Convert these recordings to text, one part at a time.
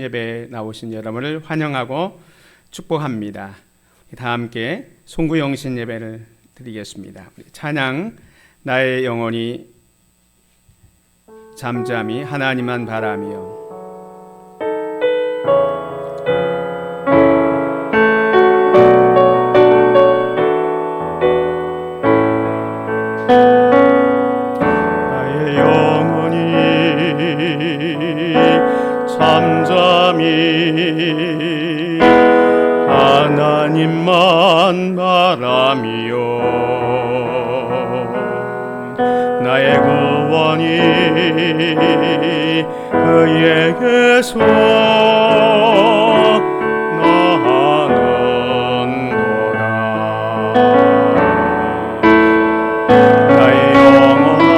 예배에 나오신 여러분을 환영하고 축복합니다. 다 함께 송구영신 예배를 드리겠습니다. 찬양 나의 영혼이 잠잠히 하나님만 바라며 잠잠히 하나님만 바라며 나의 구원이 그에게서 나는도다. 나의 영혼아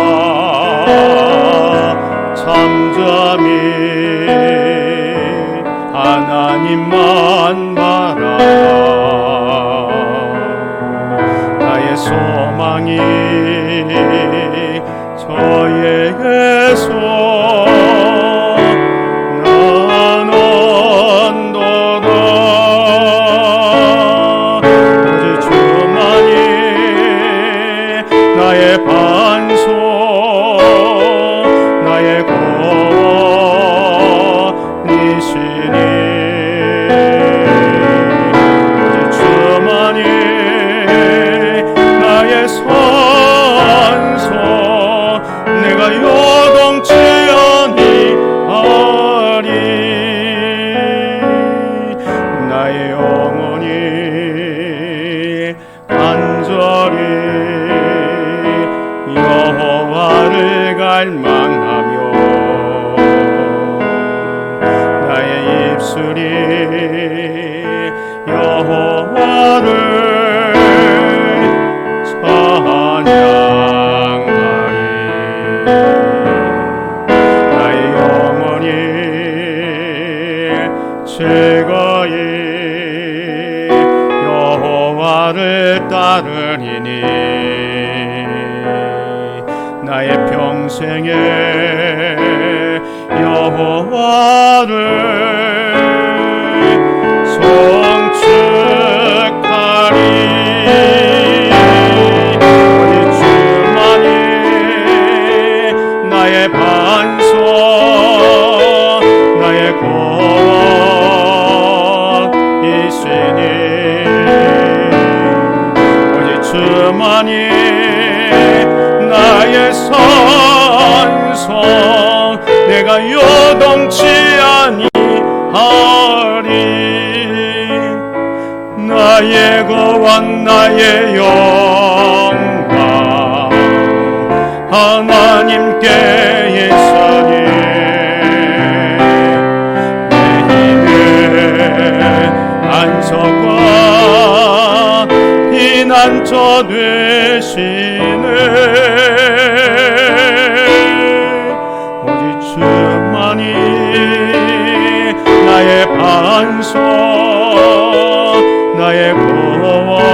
잠잠히 하나님만 바라라. 나의 소망이 저에게서 나는도다. 오직 주만이 나의 반석 나의 구원이시니 내가 요동치 아니하리. 나의 영혼이 간절히 여호와를 갈망하며 나의 입술이 여호와를 찬양하리. 나의 영혼이 즐거이 여호와를 따르리니 나의 평생에 여호와를 송축하리. 나의 반석 나의 구원이시니 오직 주만이 나의 산성 내가 요동치 아니하리. 나의 구원 나의 영광 하나님께 있으니 내 힘의 안석과 피난처 되시네. 오직 주만이 나의 반석 나의 구원이시니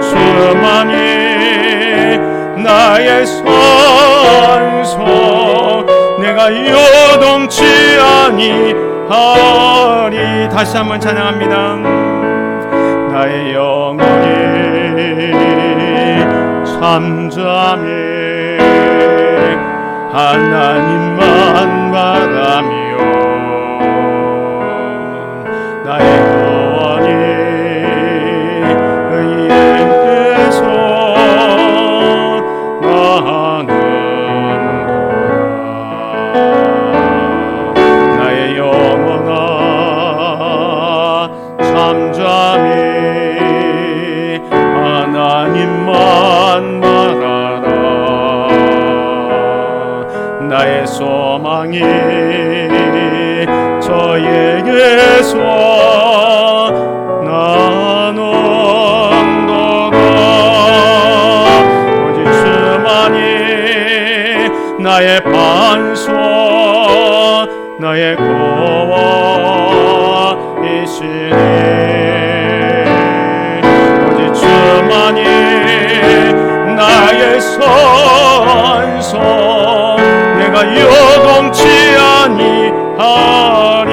주만이 나의 산성 내가 요동치 아니하리. 다시 한번 찬양합니다. 나의 영혼이 잠잠히 하나님만 바라며 나의 구원이 나의 영혼아 잠잠히 하나님만 바라라. 나의 소망이 저에게서 나는도다. 오직 주만이 나의 반석 나의 구원이시니 오직 주만이 나의 선서 요동치 아니하리.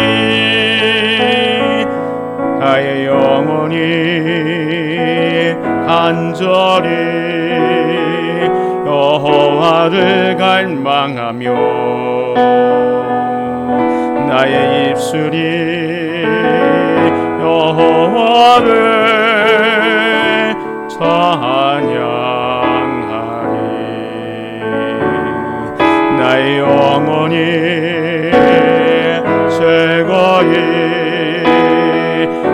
나의 영혼이 간절히 여호와를 갈망하며 나의 입술이 여호와를 찬양하리. 나의 영혼이 즐거이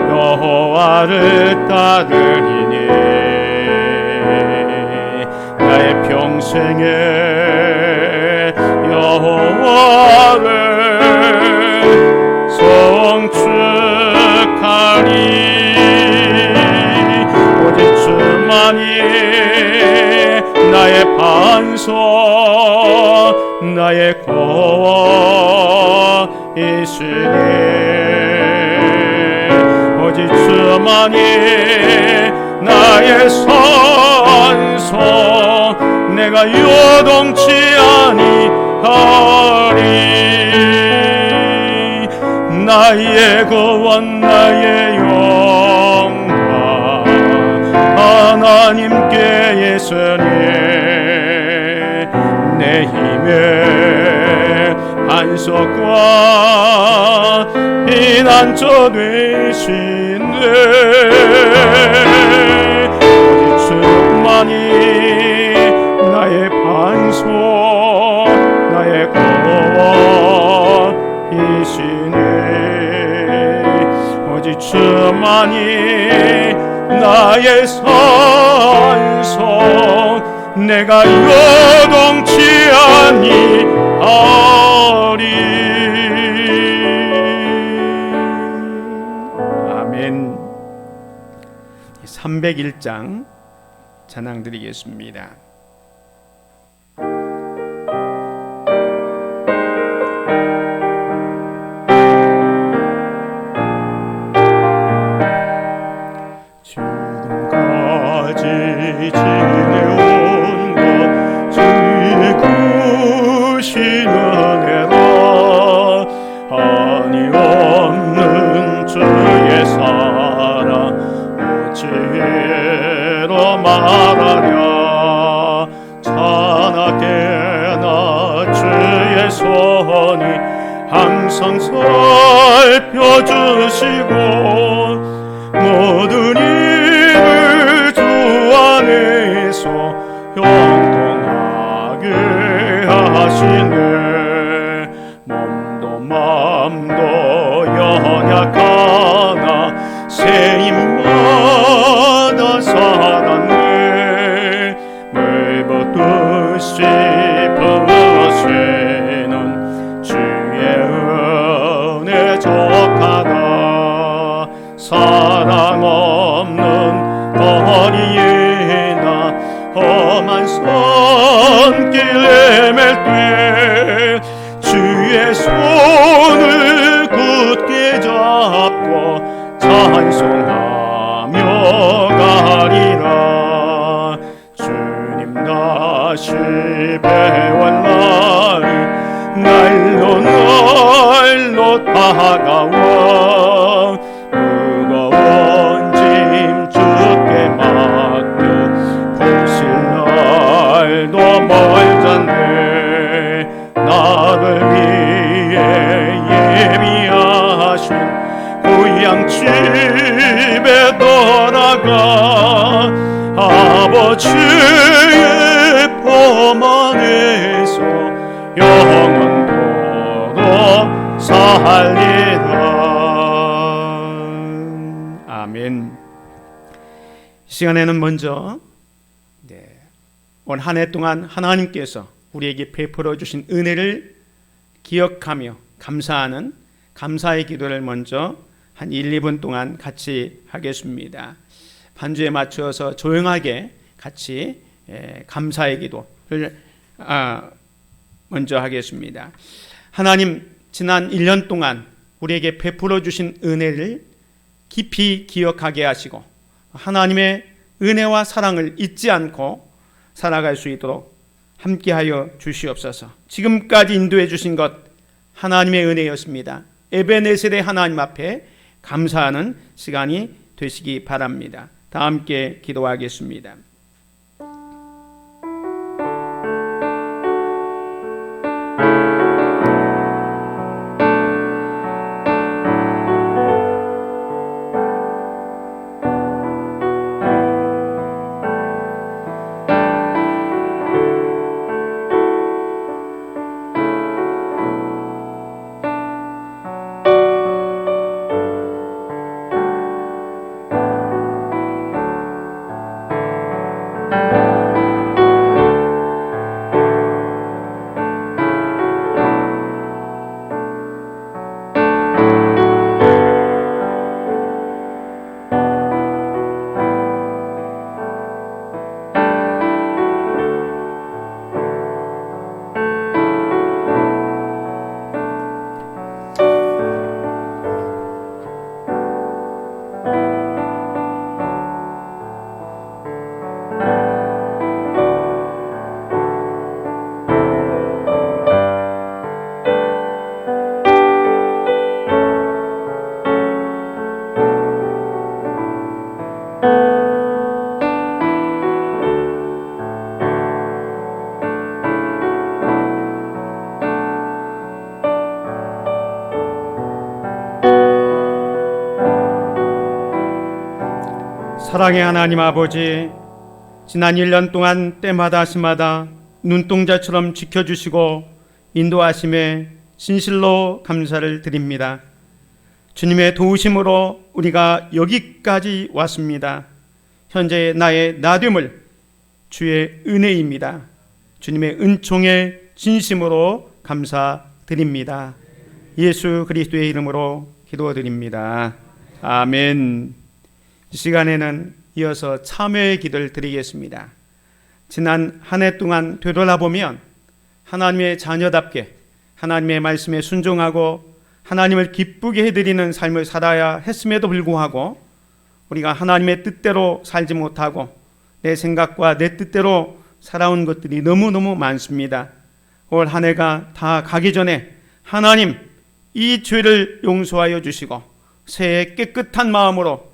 여호와를 따르리니 나의 평생에 여호와를 송축하리. 오직 주만이 나의 반석 나의 거원이시니 오직 주만이 나의 산소 내가 요동치 아니하리. 나의 구원 나의 영광 하나님께 예수님 내 힘의 반석과 피난처 되시네. 오직 주만이 나의 반석 나의 거원이시네. 오직 주만이 나의 산성 내가 요동치 아니하리. 아멘. 301장 찬양 드리겠습니다. 지금까지 지내온 것 주의 크신 은혜라. 한이 없는 주의 사랑 어찌로 말하랴. 찬하게나 주의 손이 항상 살펴주시고 모든 일을 주 안에서 형통하게 하시네. 몸도 마음도 연약하나 새임마다 살았네. 물붓듯이 부으시는 주의 은혜 족하다. 사랑 없는 거리에나 험한 손길 헤맬 때 주의 손을 굳게 잡고 찬송하며 가리라. 주님 다시 배원 날로 날로 다가와 무거운 짐 주께 맡겨 보실 날도 멀잖네. 나를 위해 예비하신 고향 집에 돌아가 아버지의 품 안에서 영원토록 살리라. 아멘. 이 시간에는 먼저 올 한 해 동안 하나님께서 우리에게 베풀어 주신 은혜를 기억하며 감사하는 감사의 기도를 먼저 한 1, 2분 동안 같이 하겠습니다. 반주에 맞추어서 조용하게 같이 감사의 기도를 먼저 하겠습니다. 하나님, 지난 1년 동안 우리에게 베풀어 주신 은혜를 깊이 기억하게 하시고 하나님의 은혜와 사랑을 잊지 않고 살아갈 수 있도록 함께하여 주시옵소서. 지금까지 인도해 주신 것 하나님의 은혜였습니다. 에베네셀의 하나님 앞에 감사하는 시간이 되시기 바랍니다. 다 함께 기도하겠습니다. 사랑의 하나님 아버지, 지난 1년 동안 때마다 시마다 눈동자처럼 지켜주시고 인도하심에 진실로 감사를 드립니다. 주님의 도우심으로 우리가 여기까지 왔습니다. 현재 나의 나됨을 주의 은혜입니다. 주님의 은총에 진심으로 감사드립니다. 예수 그리스도의 이름으로 기도드립니다. 아멘. 이 시간에는 이어서 참여의 기도를 드리겠습니다. 지난 한 해 동안 되돌아보면 하나님의 자녀답게 하나님의 말씀에 순종하고 하나님을 기쁘게 해드리는 삶을 살아야 했음에도 불구하고 우리가 하나님의 뜻대로 살지 못하고 내 생각과 내 뜻대로 살아온 것들이 너무너무 많습니다. 올 한 해가 다 가기 전에 하나님 이 죄를 용서하여 주시고 새해 깨끗한 마음으로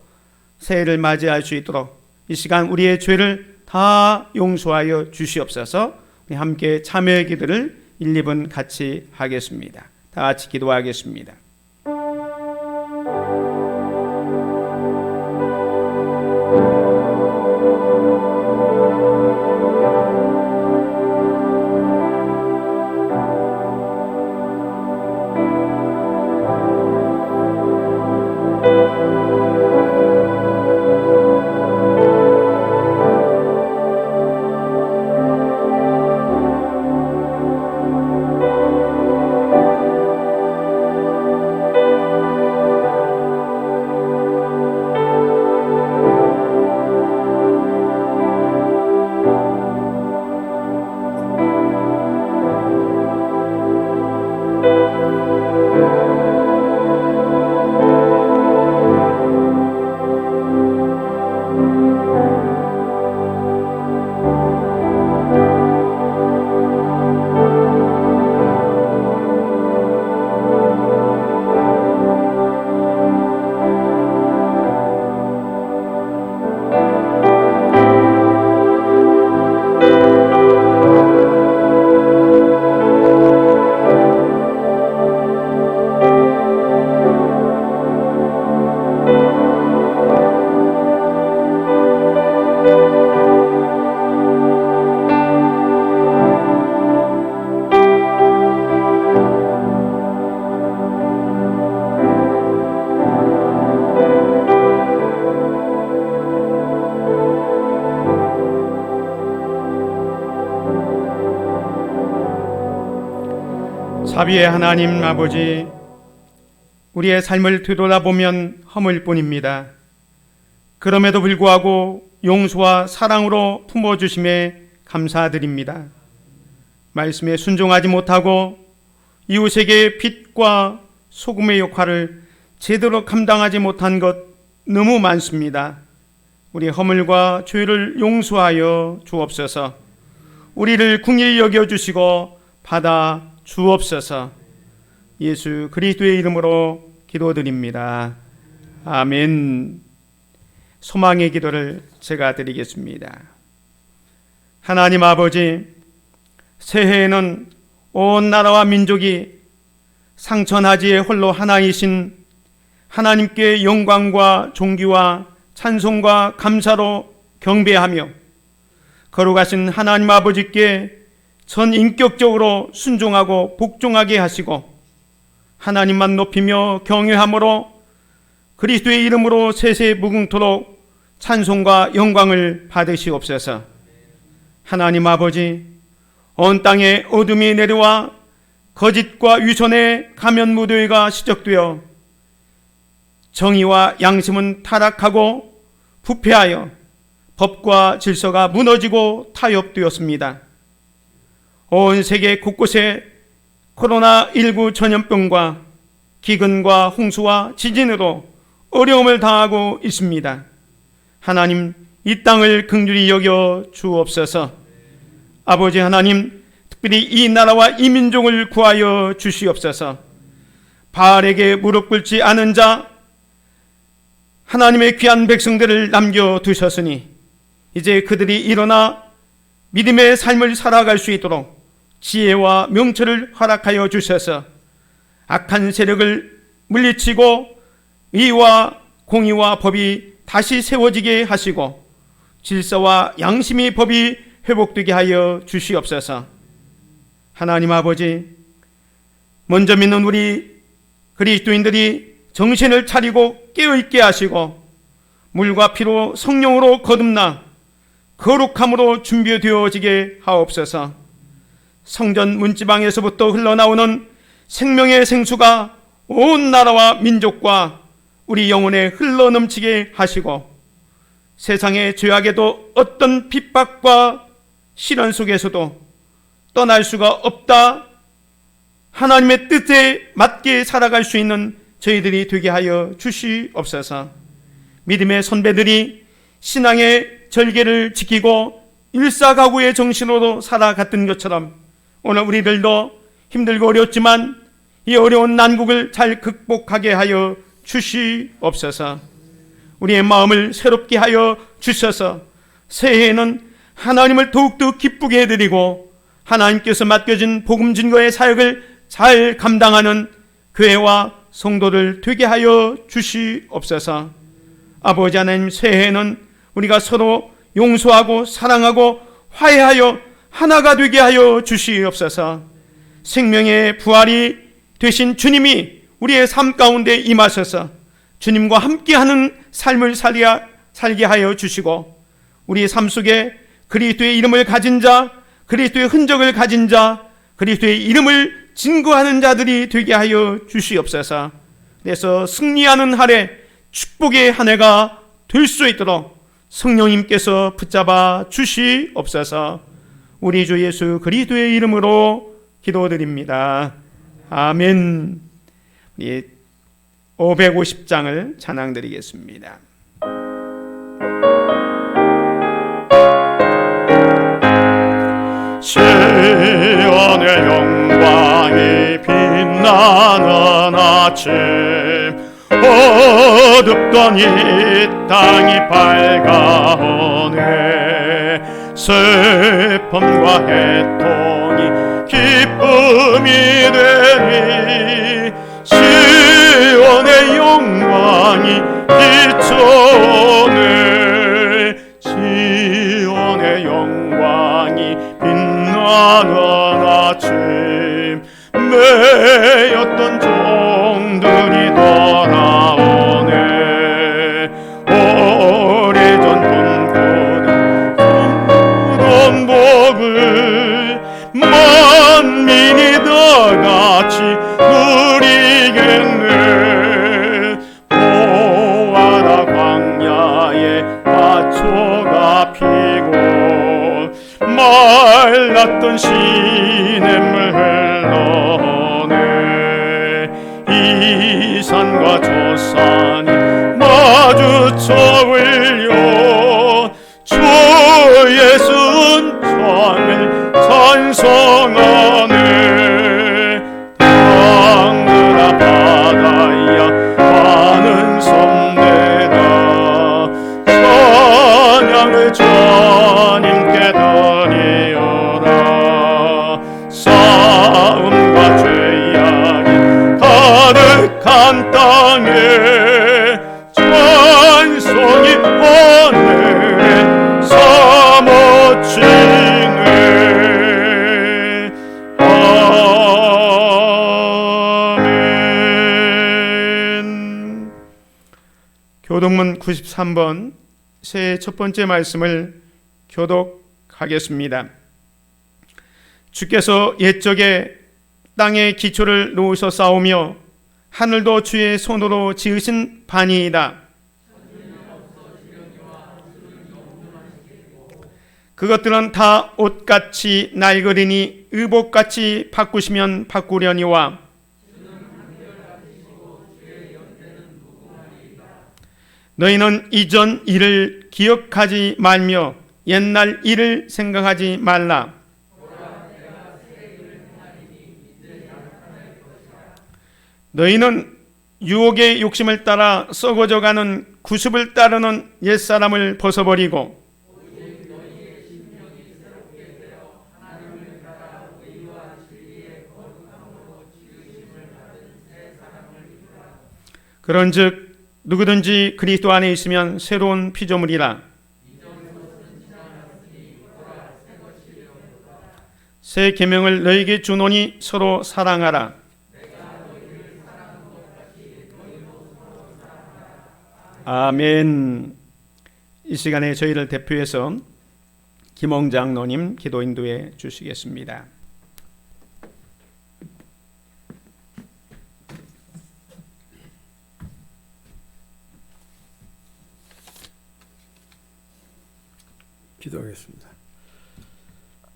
새해를 맞이할 수 있도록 이 시간 우리의 죄를 다 용서하여 주시옵소서. 우리 함께 참여의 기도를 1, 2분 같이 하겠습니다. 다 같이 기도하겠습니다. 자비의 하나님 아버지, 우리의 삶을 되돌아보면 허물 뿐입니다. 그럼에도 불구하고 용서와 사랑으로 품어주심에 감사드립니다. 말씀에 순종하지 못하고 이웃에게 빛과 소금의 역할을 제대로 감당하지 못한 것 너무 많습니다. 우리 허물과 죄를 용서하여 주옵소서. 우리를 긍휼히 여겨주시고 받아 주옵소서. 예수 그리스도의 이름으로 기도드립니다. 아멘. 소망의 기도를 제가 드리겠습니다. 하나님 아버지, 새해에는 온 나라와 민족이 상천하지에 홀로 하나이신 하나님께 영광과 존귀와 찬송과 감사로 경배하며 거룩하신 하나님 아버지께 전인격적으로 순종하고 복종하게 하시고 하나님만 높이며 경외함으로 그리스도의 이름으로 세세 무궁토록 찬송과 영광을 받으시옵소서. 하나님 아버지, 온 땅에 어둠이 내려와 거짓과 위선의 가면무도회가 시작되어 정의와 양심은 타락하고 부패하여 법과 질서가 무너지고 타협되었습니다. 온 세계 곳곳에 코로나19 전염병과 기근과 홍수와 지진으로 어려움을 당하고 있습니다. 하나님, 이 땅을 긍휼히 여겨 주옵소서. 아버지 하나님, 특별히 이 나라와 이 민족을 구하여 주시옵소서. 바알에게 무릎 꿇지 않은 자, 하나님의 귀한 백성들을 남겨두셨으니 이제 그들이 일어나 믿음의 삶을 살아갈 수 있도록 지혜와 명철을 허락하여 주셔서 악한 세력을 물리치고 의와 공의와 법이 다시 세워지게 하시고 질서와 양심의 법이 회복되게 하여 주시옵소서. 하나님 아버지, 먼저 믿는 우리 그리스도인들이 정신을 차리고 깨어있게 하시고 물과 피로 성령으로 거듭나 거룩함으로 준비되어지게 하옵소서. 성전 문지방에서부터 흘러나오는 생명의 생수가 온 나라와 민족과 우리 영혼에 흘러넘치게 하시고 세상의 죄악에도 어떤 핍박과 시련 속에서도 떠날 수가 없다, 하나님의 뜻에 맞게 살아갈 수 있는 저희들이 되게 하여 주시옵소서. 믿음의 선배들이 신앙의 절개를 지키고 일사가구의 정신으로 살아갔던 것처럼 오늘 우리들도 힘들고 어렵지만 이 어려운 난국을 잘 극복하게 하여 주시옵소서. 우리의 마음을 새롭게 하여 주셔서 새해에는 하나님을 더욱더 기쁘게 해드리고 하나님께서 맡겨진 복음 증거의 사역을 잘 감당하는 교회와 성도를 되게 하여 주시옵소서. 아버지 하나님, 새해에는 우리가 서로 용서하고 사랑하고 화해하여 하나가 되게 하여 주시옵소서. 생명의 부활이 되신 주님이 우리의 삶 가운데 임하셔서 주님과 함께하는 삶을 살게 하여 주시고 우리의 삶 속에 그리스도의 이름을 가진 자, 그리스도의 흔적을 가진 자, 그리스도의 이름을 증거하는 자들이 되게 하여 주시옵소서. 그래서 승리하는 한 해, 축복의 한 해가 될 수 있도록 성령님께서 붙잡아 주시옵소서. 우리 주 예수 그리스도의 이름으로 기도드립니다. 아멘. 550장을 찬양드리겠습니다. 시온의 영광이 빛나는 아침, 어둡던 이 땅이 밝아오네. 슬픔과 해통이 기쁨이 되니 시온의 영광이 비춰오네. 시온의 영광이 빛나는 아침, 매였던 종들이 돌아오네. 오래전 꿈꾸던 복을 만민이 다 같이 누리겠네. 보아라, 광야에 화초가 피고 말랐던 시냇물 흘러오네. 이 산과 저 산이 마주쳐 흘려 주 예수 은총을 주님께 드리오라. 싸움과 죄악이 가득한 땅에 찬송이 오늘의 사모치네. 아멘. 교독문 93번 새해 첫 번째 말씀을 교독하겠습니다. 주께서 옛적에 땅에 기초를 놓으셔 싸우며 하늘도 주의 손으로 지으신 반이이다. 그것들은 다 옷같이 낡으리니 의복같이 바꾸시면 바꾸려니와 너희는 이전 일을 기억하지 말며 옛날 일을 생각하지 말라. 너희는 유혹의 욕심을 따라 썩어져가는 구습을 따르는 옛사람을 벗어버리고 그런즉 누구든지 그리스도 안에 있으면 새로운 피조물이라. 새 계명을 너희에게 주노니 서로 사랑하라. 아멘. 이 시간에 저희를 대표해서 김홍 장로님 기도 인도해 주시겠습니다. 기도하겠습니다.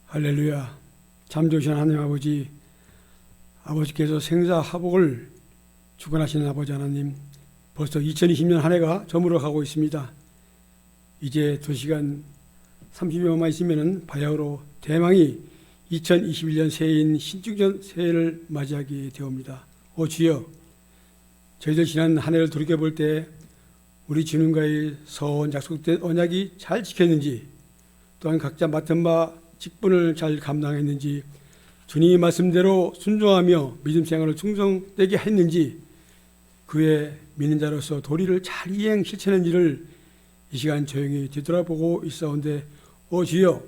할렐루야. 참 좋으신 하나님 아버지, 아버지께서 생사하복을 주관하시는 아버지 하나님, 벌써 2020년 한 해가 저물어 가고 있습니다. 이제 2시간 30여만 있으면 바야흐로 대망이 2021년 새해인 신축년 새해를 맞이하게 되옵니다. 오 주여, 저희들 지난 한 해를 돌이켜볼 때 우리 주님과의 서원 약속된 언약이 잘 지켰는지, 또한 각자 맡은 바 직분을 잘 감당했는지, 주님의 말씀대로 순종하며 믿음 생활을 충성되게 했는지, 그의 믿는 자로서 도리를 잘 이행 실천했는지를 이 시간 조용히 뒤돌아보고 있사온데, 오 주여,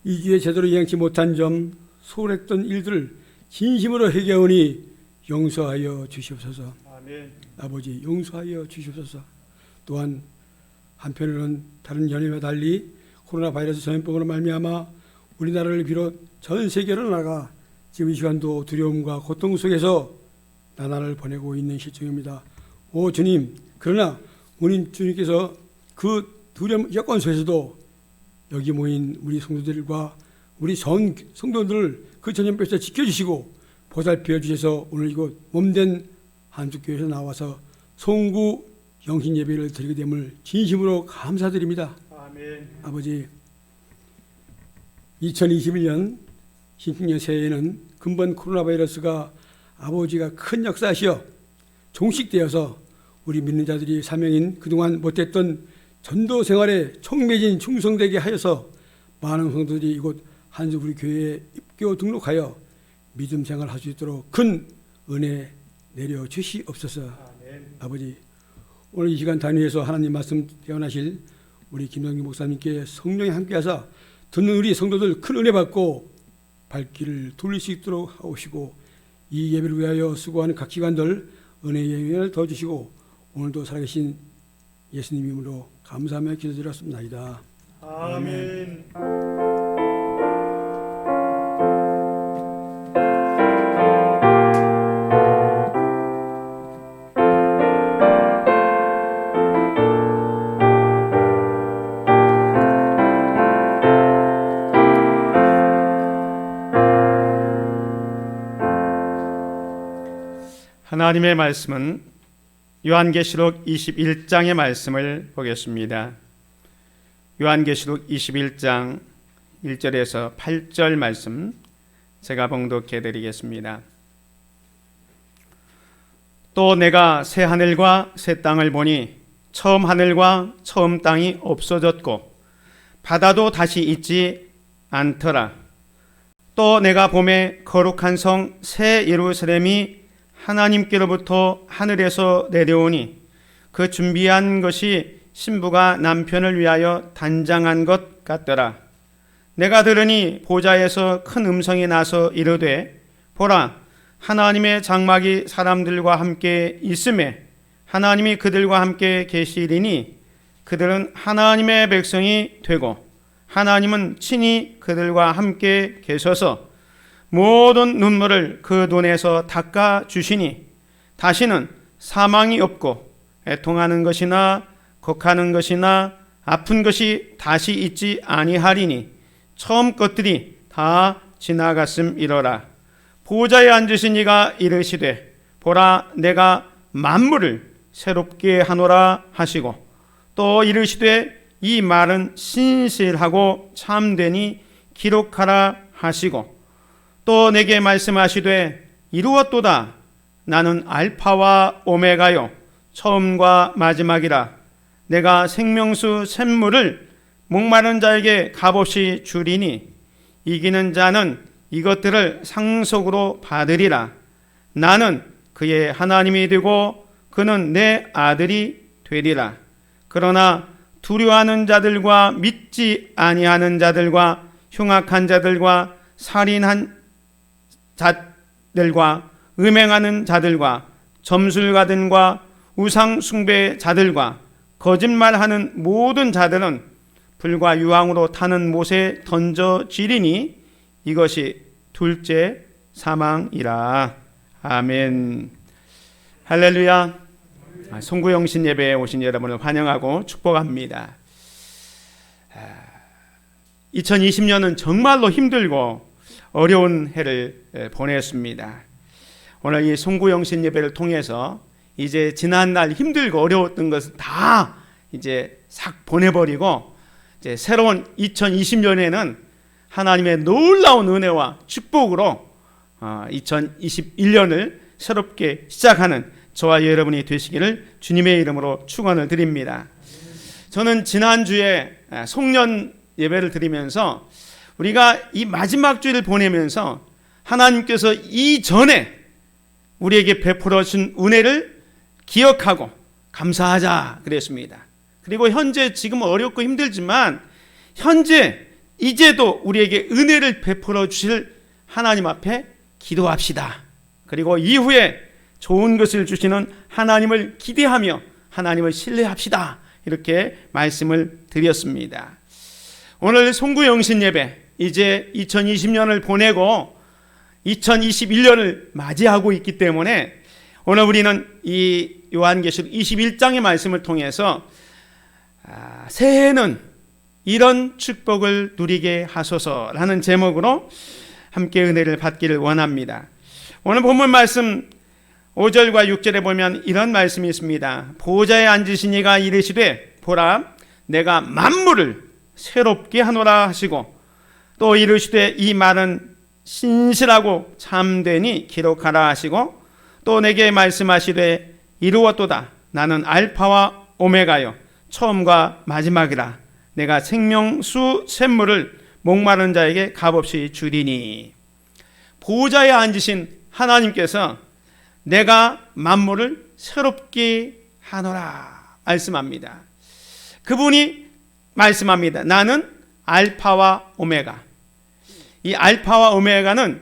이 주에 제대로 이행치 못한 점, 소홀했던 일들을 진심으로 회개하오니 용서하여 주시옵소서. 아멘. 아버지, 용서하여 주시옵소서. 또한 한편으로는 다른 연예와 달리 코로나 바이러스 전염병으로 말미암아 우리나라를 비롯 전 세계로 나가 지금 이 시간도 두려움과 고통 속에서 나날을 보내고 있는 시점입니다. 오 주님, 그러나 우리 주님께서 그 두려움 여건 속에서도 여기 모인 우리 성도들과 우리 전 성도들을 그 전염병에서 지켜주시고 보살펴 주셔서 오늘 이곳 몸된 한국교회에서 나와서 송구 영신 예배를 드리게 됨을 진심으로 감사드립니다. 아멘. 아버지, 2021년 신축년 새해에는 근본 코로나 바이러스가 아버지가 큰 역사하시어 종식되어서 우리 믿는 자들이 사명인 그동안 못했던 전도 생활에 촉매진 충성되게 하여서 많은 성도들이 이곳 한수 우리 교회에 입교 등록하여 믿음 생활할 수 있도록 큰 은혜 내려 주시옵소서. 아멘. 아버지, 오늘 이 시간 단위에서 하나님 말씀 대언하실 우리 김성규 목사님께 성령이 함께하사 듣는 우리 성도들 큰 은혜 받고 발길을 돌릴 수 있도록 하옵시고, 이 예배를 위하여 수고하는 각 기관들 은혜의 영향을 더 주시고, 오늘도 살아계신 예수님 이름으로 감사하며 기도드렸습니다. 아멘. 하나님의 말씀은 요한계시록 21장의 말씀을 보겠습니다. 요한계시록 21장 1절에서 8절 말씀 제가 봉독해 드리겠습니다. 또 내가 새 하늘과 새 땅을 보니 처음 하늘과 처음 땅이 없어졌고 바다도 다시 잊지 않더라. 또 내가 봄에 거룩한 성 새 예루살렘이 하나님께로부터 하늘에서 내려오니 그 준비한 것이 신부가 남편을 위하여 단장한 것 같더라. 내가 들으니 보좌에서 큰 음성이 나서 이르되 보라, 하나님의 장막이 사람들과 함께 있음에 하나님이 그들과 함께 계시리니 그들은 하나님의 백성이 되고 하나님은 친히 그들과 함께 계셔서 모든 눈물을 그 눈에서 닦아 주시니 다시는 사망이 없고 애통하는 것이나 곡하는 것이나 아픈 것이 다시 있지 아니하리니 처음 것들이 다 지나갔음이로라. 보좌에 앉으신 이가 이르시되 보라, 내가 만물을 새롭게 하노라 하시고 또 이르시되 이 말은 신실하고 참되니 기록하라 하시고 또 내게 말씀하시되 이루었도다. 나는 알파와 오메가요 처음과 마지막이라. 내가 생명수 샘물을 목마른 자에게 값없이 주리니 이기는 자는 이것들을 상속으로 받으리라. 나는 그의 하나님이 되고 그는 내 아들이 되리라. 그러나 두려워하는 자들과 믿지 아니하는 자들과 흉악한 자들과 살인한 자들과 음행하는 자들과 점술가들과 우상 숭배 자들과 거짓말하는 모든 자들은 불과 유황으로 타는 못에 던져지리니 이것이 둘째 사망이라. 아멘. 할렐루야. 송구영신 예배에 오신 여러분을 환영하고 축복합니다. 2020년은 정말로 힘들고 어려운 해를 보냈습니다. 오늘 이 송구영신 예배를 통해서 이제 지난날 힘들고 어려웠던 것을 다 이제 싹 보내버리고 이제 새로운 2020년에는 하나님의 놀라운 은혜와 축복으로 2021년을 새롭게 시작하는 저와 여러분이 되시기를 주님의 이름으로 축원을 드립니다. 저는 지난주에 송년 예배를 드리면서 우리가 이 마지막 주일을 보내면서 하나님께서 이전에 우리에게 베풀어 준 은혜를 기억하고 감사하자 그랬습니다. 그리고 현재 지금 어렵고 힘들지만 현재 이제도 우리에게 은혜를 베풀어 주실 하나님 앞에 기도합시다. 그리고 이후에 좋은 것을 주시는 하나님을 기대하며 하나님을 신뢰합시다. 이렇게 말씀을 드렸습니다. 오늘 송구영신 예배 이제 2020년을 보내고 2021년을 맞이하고 있기 때문에 오늘 우리는 이 요한계시록 21장의 말씀을 통해서 새해에는 이런 축복을 누리게 하소서라는 제목으로 함께 은혜를 받기를 원합니다. 오늘 본문 말씀 5절과 6절에 보면 이런 말씀이 있습니다. 보좌에 앉으신 이가 이르시되 보라, 내가 만물을 새롭게 하노라 하시고 또 이르시되 이 말은 신실하고 참되니 기록하라 하시고 또 내게 말씀하시되 이루었도다. 나는 알파와 오메가요 처음과 마지막이라. 내가 생명수 샘물을 목마른 자에게 값없이 주리니. 보좌에 앉으신 하나님께서 내가 만물을 새롭게 하노라 말씀합니다. 그분이 말씀합니다. 나는 알파와 오메가. 이 알파와 오메가는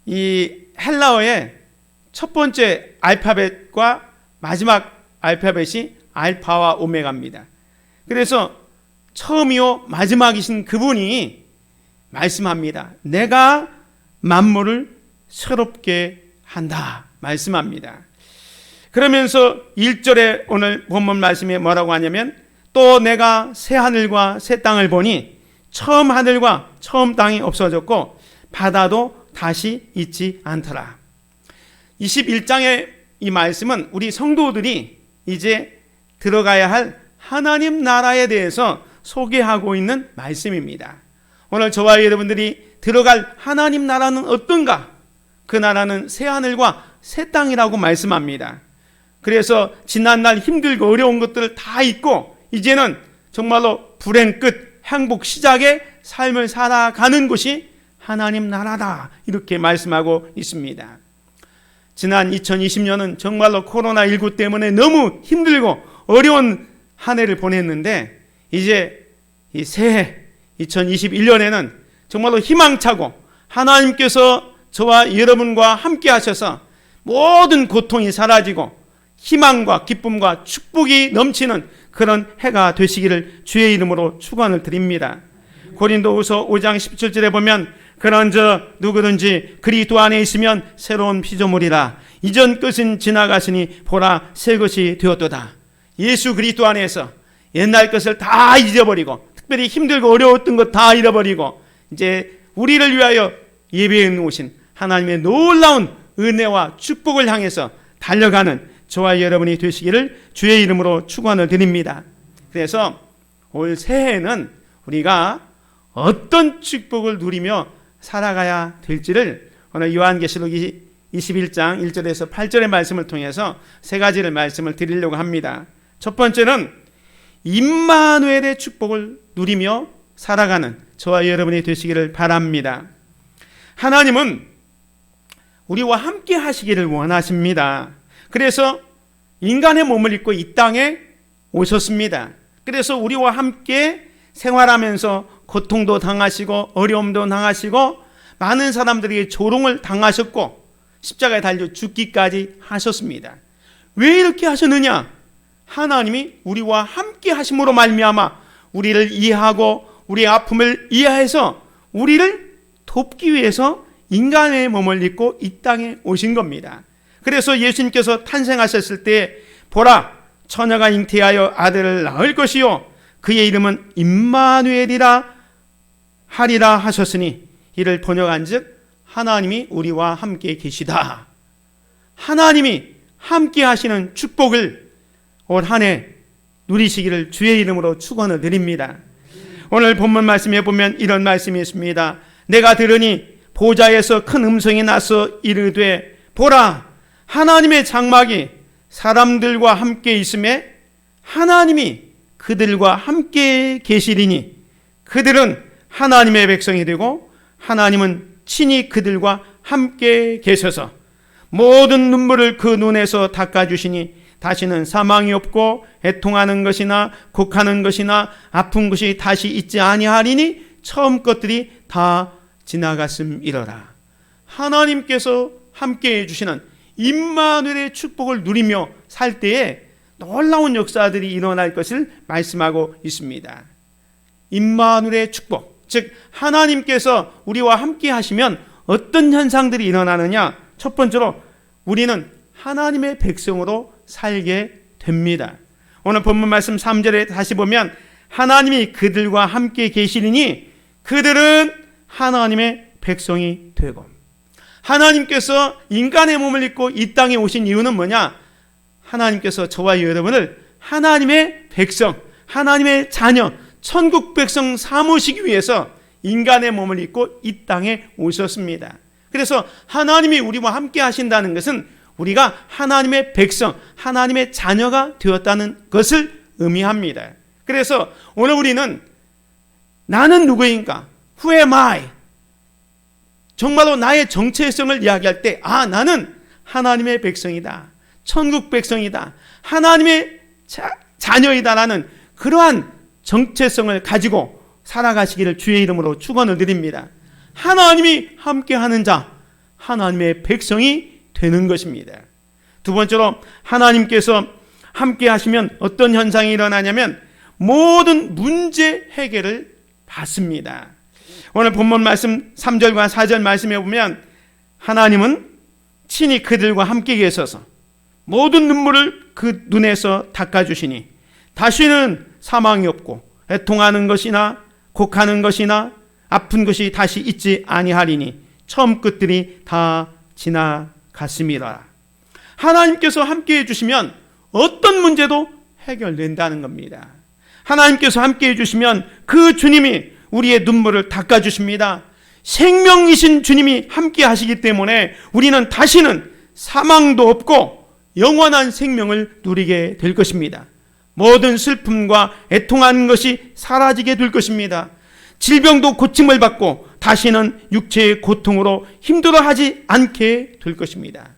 이 헬라어의 첫 번째 알파벳과 마지막 알파벳이 알파와 오메가입니다. 그래서 처음이요 마지막이신 그분이 말씀합니다. 내가 만물을 새롭게 한다 말씀합니다. 그러면서 1절에 오늘 본문 말씀이 뭐라고 하냐면 또 내가 새 하늘과 새 땅을 보니 처음 하늘과 처음 땅이 없어졌고 바다도 다시 있지 않더라. 21장의 이 말씀은 우리 성도들이 이제 들어가야 할 하나님 나라에 대해서 소개하고 있는 말씀입니다. 오늘 저와 여러분들이 들어갈 하나님 나라는 어떤가? 그 나라는 새 하늘과 새 땅이라고 말씀합니다. 그래서 지난날 힘들고 어려운 것들을 다 잊고 이제는 정말로 불행 끝, 행복 시작의 삶을 살아가는 곳이 하나님 나라다, 이렇게 말씀하고 있습니다. 지난 2020년은 정말로 코로나19 때문에 너무 힘들고 어려운 한 해를 보냈는데, 이제 이 새해 2021년에는 정말로 희망차고 하나님께서 저와 여러분과 함께 하셔서 모든 고통이 사라지고 희망과 기쁨과 축복이 넘치는 그런 해가 되시기를 주의 이름으로 축원을 드립니다. 고린도후서 5장 17절에 보면 그런저 누구든지 그리스도 안에 있으면 새로운 피조물이라, 이전 것은 지나갔으니 보라 새 것이 되었도다. 예수 그리스도 안에서 옛날 것을 다 잊어버리고, 특별히 힘들고 어려웠던 것 다 잃어버리고, 이제 우리를 위하여 예배해 놓으신 하나님의 놀라운 은혜와 축복을 향해서 달려가는 저와 여러분이 되시기를 주의 이름으로 축원을 드립니다. 그래서 올 새해에는 우리가 어떤 축복을 누리며 살아가야 될지를 오늘 요한계시록 21장 1절에서 8절의 말씀을 통해서 세 가지를 말씀을 드리려고 합니다. 첫 번째는 임마누엘의 축복을 누리며 살아가는 저와 여러분이 되시기를 바랍니다. 하나님은 우리와 함께 하시기를 원하십니다. 그래서 인간의 몸을 입고 이 땅에 오셨습니다. 그래서 우리와 함께 생활하면서 고통도 당하시고 어려움도 당하시고 많은 사람들에게 조롱을 당하셨고 십자가에 달려 죽기까지 하셨습니다. 왜 이렇게 하셨느냐? 하나님이 우리와 함께 하심으로 말미암아 우리를 이해하고 우리의 아픔을 이해해서 우리를 돕기 위해서 인간의 몸을 입고 이 땅에 오신 겁니다. 그래서 예수님께서 탄생하셨을 때 보라 처녀가 잉태하여 아들을 낳을 것이요 그의 이름은 임마누엘이라 하리라 하셨으니 이를 번역한즉 하나님이 우리와 함께 계시다. 하나님이 함께 하시는 축복을 올 한 해 누리시기를 주의 이름으로 축원을 드립니다. 오늘 본문 말씀에 보면 이런 말씀이 있습니다. 내가 들으니 보좌에서 큰 음성이 나서 이르되 보라 하나님의 장막이 사람들과 함께 있음에 하나님이 그들과 함께 계시리니 그들은 하나님의 백성이 되고 하나님은 친히 그들과 함께 계셔서 모든 눈물을 그 눈에서 닦아주시니 다시는 사망이 없고 애통하는 것이나 곡하는 것이나 아픈 것이 다시 있지 아니하리니 처음 것들이 다 지나갔음이러라. 하나님께서 함께 해주시는 임마누엘의 축복을 누리며 살 때에 놀라운 역사들이 일어날 것을 말씀하고 있습니다. 임마누엘의 축복, 즉 하나님께서 우리와 함께 하시면 어떤 현상들이 일어나느냐? 첫 번째로 우리는 하나님의 백성으로 살게 됩니다. 오늘 본문 말씀 3절에 다시 보면 하나님이 그들과 함께 계시리니 그들은 하나님의 백성이 되고, 하나님께서 인간의 몸을 입고 이 땅에 오신 이유는 뭐냐? 하나님께서 저와 여러분을 하나님의 백성, 하나님의 자녀, 천국 백성 삼으시기 위해서 인간의 몸을 입고 이 땅에 오셨습니다. 그래서 하나님이 우리와 함께 하신다는 것은 우리가 하나님의 백성, 하나님의 자녀가 되었다는 것을 의미합니다. 그래서 오늘 우리는 나는 누구인가? Who am I? 정말로 나의 정체성을 이야기할 때 나는 하나님의 백성이다. 천국 백성이다. 하나님의 자녀이다라는 그러한 정체성을 가지고 살아가시기를 주의 이름으로 축원을 드립니다. 하나님이 함께하는 자, 하나님의 백성이 되는 것입니다. 두 번째로 하나님께서 함께 하시면 어떤 현상이 일어나냐면 모든 문제 해결을 받습니다. 오늘 본문 말씀 3절과 4절 말씀에 보면 하나님은 친히 그들과 함께 계셔서 모든 눈물을 그 눈에서 닦아주시니 다시는 사망이 없고 애통하는 것이나 곡하는 것이나 아픈 것이 다시 있지 아니하리니 처음 것들이 다 지나갔음이라. 하나님께서 함께 해주시면 어떤 문제도 해결된다는 겁니다. 하나님께서 함께 해주시면 그 주님이 우리의 눈물을 닦아주십니다. 생명이신 주님이 함께 하시기 때문에 우리는 다시는 사망도 없고 영원한 생명을 누리게 될 것입니다. 모든 슬픔과 애통하는 것이 사라지게 될 것입니다. 질병도 고침을 받고 다시는 육체의 고통으로 힘들어하지 않게 될 것입니다.